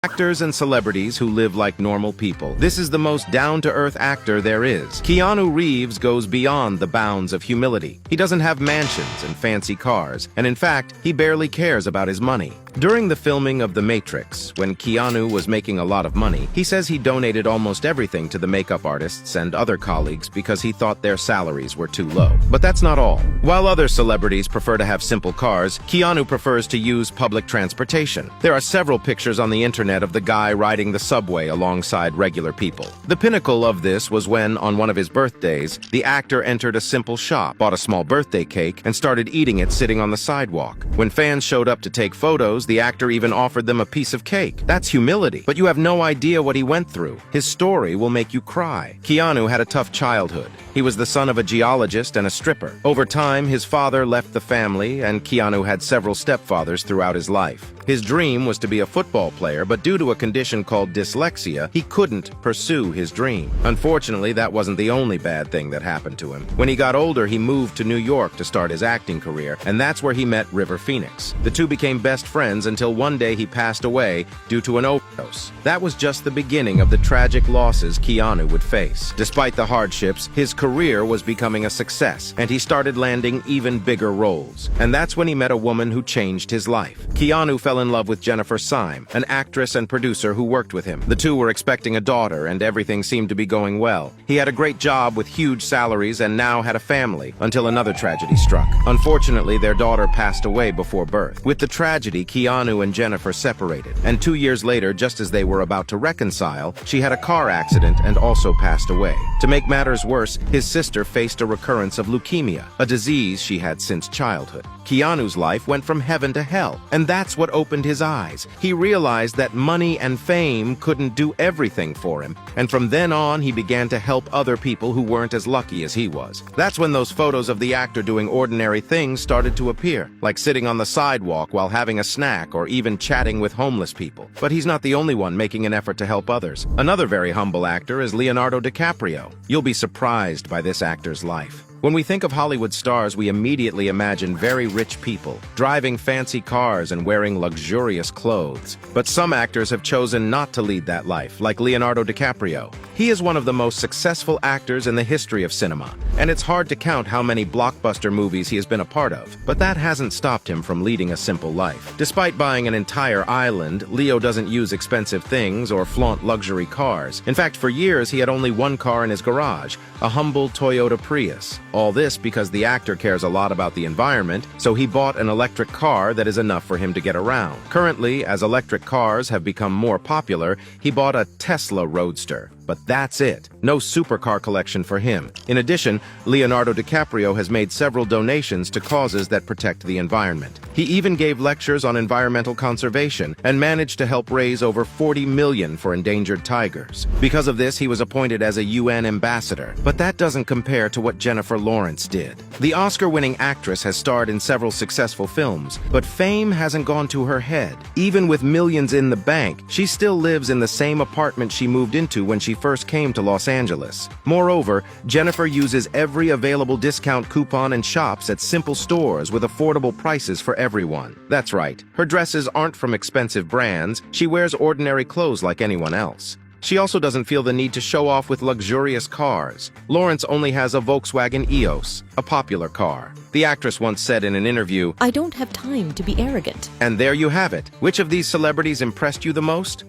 Actors and celebrities who live like normal people. This is the most down-to-earth actor there is. Keanu Reeves goes beyond the bounds of humility. He doesn't have mansions and fancy cars, and in fact, he barely cares about his money. During the filming of The Matrix, when Keanu was making a lot of money, he says he donated almost everything to the makeup artists and other colleagues because he thought their salaries were too low. But that's not all. While other celebrities prefer to have simple cars, Keanu prefers to use public transportation. There are several pictures on the internet of the guy riding the subway alongside regular people. The pinnacle of this was when, on one of his birthdays, the actor entered a simple shop, bought a small birthday cake, and started eating it sitting on the sidewalk. When fans showed up to take photos, the actor even offered them a piece of cake. That's humility. But you have no idea what he went through. His story will make you cry. Keanu had a tough childhood. He was the son of a geologist and a stripper. Over time, his father left the family, and Keanu had several stepfathers throughout his life. His dream was to be a football player, but due to a condition called dyslexia, he couldn't pursue his dream. Unfortunately, that wasn't the only bad thing that happened to him. When he got older, he moved to New York to start his acting career, and that's where he met River Phoenix. The two became best friends until one day he passed away due to an overdose. That was just the beginning of the tragic losses Keanu would face. Despite the hardships, his career was becoming a success, and he started landing even bigger roles. And that's when he met a woman who changed his life. Keanu fell in love with Jennifer Syme, an actress and producer who worked with him. The two were expecting a daughter, and everything seemed to be going well. He had a great job with huge salaries and now had a family, until another tragedy struck. Unfortunately, their daughter passed away before birth. With the tragedy, Keanu and Jennifer separated, and 2 years later, just as they were about to reconcile, she had a car accident and also passed away. To make matters worse, his sister faced a recurrence of leukemia, a disease she had since childhood. Keanu's life went from heaven to hell, and that's what opened his eyes. He realized that money and fame couldn't do everything for him, and from then on, he began to help other people who weren't as lucky as he was. That's when those photos of the actor doing ordinary things started to appear, like sitting on the sidewalk while having a snack or even chatting with homeless people. But he's not the only one making an effort to help others. Another very humble actor is Leonardo DiCaprio. You'll be surprised by this actor's life. When we think of Hollywood stars, we immediately imagine very rich people, driving fancy cars and wearing luxurious clothes. But some actors have chosen not to lead that life, like Leonardo DiCaprio. He is one of the most successful actors in the history of cinema, and it's hard to count how many blockbuster movies he has been a part of. But that hasn't stopped him from leading a simple life. Despite buying an entire island, Leo doesn't use expensive things or flaunt luxury cars. In fact, for years he had only one car in his garage, a humble Toyota Prius. All this because the actor cares a lot about the environment, so he bought an electric car that is enough for him to get around. Currently, as electric cars have become more popular, he bought a Tesla Roadster. But that's it. No supercar collection for him. In addition, Leonardo DiCaprio has made several donations to causes that protect the environment. He even gave lectures on environmental conservation and managed to help raise over $40 million for endangered tigers. Because of this, he was appointed as a UN ambassador. But that doesn't compare to what Jennifer Lawrence did. The Oscar-winning actress has starred in several successful films, but fame hasn't gone to her head. Even with millions in the bank, she still lives in the same apartment she moved into when she first came to Los Angeles. Moreover, Jennifer uses every available discount coupon and shops at simple stores with affordable prices for everyone. That's right, her dresses aren't from expensive brands, she wears ordinary clothes like anyone else. She also doesn't feel the need to show off with luxurious cars. Lawrence only has a Volkswagen EOS, a popular car. The actress once said in an interview, "I don't have time to be arrogant." And there you have it. Which of these celebrities impressed you the most?